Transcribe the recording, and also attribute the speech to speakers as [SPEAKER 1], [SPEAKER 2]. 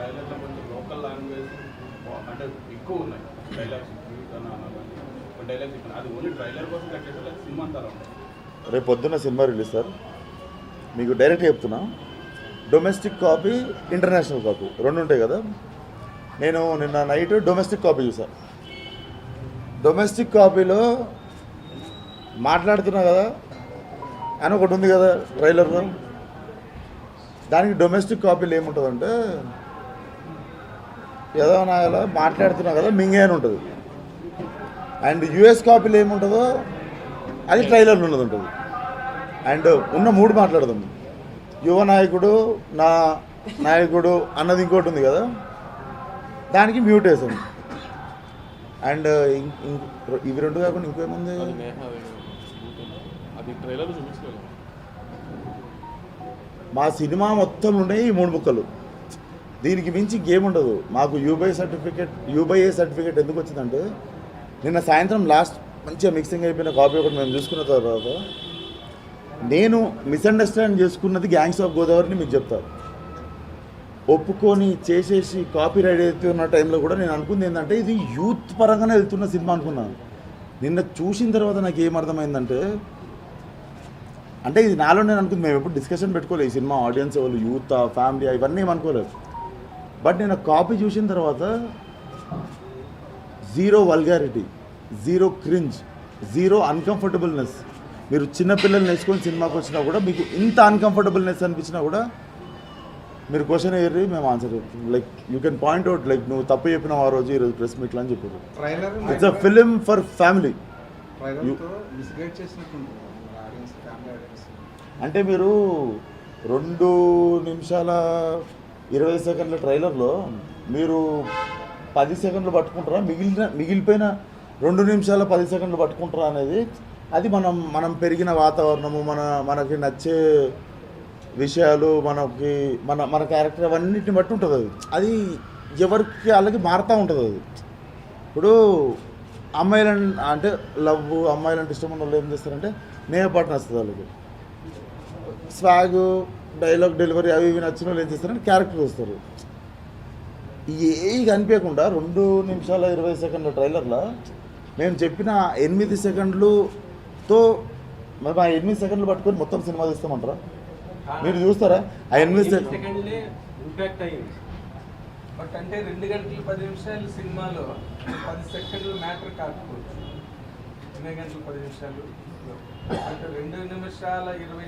[SPEAKER 1] ట్రైలర్లో కొంచెం local language అంటే ఎక్కువ ఉన్నాయి డైలాగ్స్ డైలాగ్స్ అది ఓన్లీ ట్రైలర్ కోసం కట్టేసి సినిమా అంతా ఉంటాయి.
[SPEAKER 2] రేపు పొద్దున్న సినిమా రిలీజ్ సార్. మీకు డైరెక్ట్ చెప్తున్నా, డొమెస్టిక్ కాపీ ఇంటర్నేషనల్ కాపీ రెండు ఉంటాయి కదా. నేను నిన్న నైట్ డొమెస్టిక్ కాపీ చూసాను. డొమెస్టిక్ కాపీలో మాట్లాడుతున్నా కదా అని ఒకటి ఉంది కదా ట్రైలర్లో. దానికి డొమెస్టిక్ కాపీలో ఏముంటుందంటే ఏదో నాయలా మాట్లాడుతున్నా కదా మింగే అని ఉంటుంది. అండ్ యుఎస్ కాపీలో ఏముంటుందో అది ట్రైలర్లో ఉన్నది ఉంటుంది. అండ్ ఉన్న మూడు మాట్లాడదాం. యువ నాయకుడు, నా నాయకుడు అన్నది ఇంకోటి ఉంది కదా, దానికి మ్యూట్ వేసాను. అండ్ ఇవి రెండు కాకుండా ఇంకేముంది, మా సినిమా మొత్తం ఉన్నాయి ఈ మూడు ముక్కలు. దీనికి మించి గేమ్ ఉండదు. మాకు యూబై ఏ సర్టిఫికేట్ ఎందుకు వచ్చిందంటే, నిన్న సాయంత్రం లాస్ట్ మంచిగా మిక్సింగ్ అయిపోయిన కాపీ ఒకటి మేము చూసుకున్న తర్వాత నేను మిస్అండర్స్టాండ్ చేసుకున్నది గ్యాంగ్స్ ఆఫ్ గోదావరిని మీకు చెప్తాను. ఒప్పుకొని చేసేసి కాపీ రైడ్ అవుతున్న టైంలో కూడా నేను అనుకుంది ఏంటంటే ఇది యూత్ పరంగానే వెళ్తున్న సినిమా అనుకున్నాను. నిన్న చూసిన తర్వాత నాకు ఏమర్థమైందంటే, అంటే ఇది నాలో నేను అనుకుంది, మేము ఎప్పుడు డిస్కషన్ పెట్టుకోలేదు ఈ సినిమా ఆడియన్స్ వాళ్ళు యూత్ ఫ్యామిలీ ఇవన్నీ ఏమనుకోలేదు. బట్ నేను కాపీ చూసిన తర్వాత zero vulgarity, zero cringe, zero uncomfortableness. మీరు చిన్నపిల్లల్ని వేసుకొని సినిమాకి వచ్చినా కూడా మీకు ఇంత అన్కంఫర్టబుల్నెస్ అనిపించినా కూడా మీరు క్వశ్చన్ అయ్యారు, మేము ఆన్సర్ చెప్తాం. Like you can point out, like నువ్వు తప్పు చెప్పినావు ఆ రోజు ఈరోజు ప్రెస్ మీట్లో అని చెప్పారు. It's a film for family. అంటే మీరు 2 నిమిషాల 20 సెకండ్ల ట్రైలర్లో మీరు 10 సెకండ్లు పట్టుకుంటారా, మిగిలిపోయిన 2 నిమిషాల 10 సెకండ్లు పట్టుకుంటారా అనేది అది మనం పెరిగిన వాతావరణము, మనకి నచ్చే విషయాలు, మన క్యారెక్టర్ అవన్నిటిని బట్టి ఉంటుంది. అది ఎవరికి వాళ్ళకి మారుతూ ఉంటుంది. అది ఇప్పుడు అమ్మాయిలని అంటే లవ్, అమ్మాయిలంటే ఇష్టం ఉన్న వాళ్ళు ఏం చేస్తారంటే మేకప్ నచ్చుతుంది వాళ్ళకి, స్వాగ్, డైలాగ్ డెలివరీ అవి ఇవి నచ్చిన వాళ్ళు ఏం చేస్తారంటే క్యారెక్టర్ వస్తారు. ఏవి కనిపించకుండా 2 నిమిషాల 20 సెకండ్ల ట్రైలర్లో మేము చెప్పిన 8 సెకండ్లతో మేము ఆ 8 సెకండ్లు పట్టుకొని మొత్తం సినిమా తీస్తామంటారా? మీరు చూస్తారా ఆ 8
[SPEAKER 3] సెకండ్లే ఇంపాక్ట్ అయ్యింది. బట్ అంటే 2 గంటల 10 నిమిషాలు సినిమాలో 10 సెకండ్లు మ్యాటర్ కాకపోవచ్చు. 2 గంటల 10 నిమిషాలు అంటే 2 నిమిషాల 20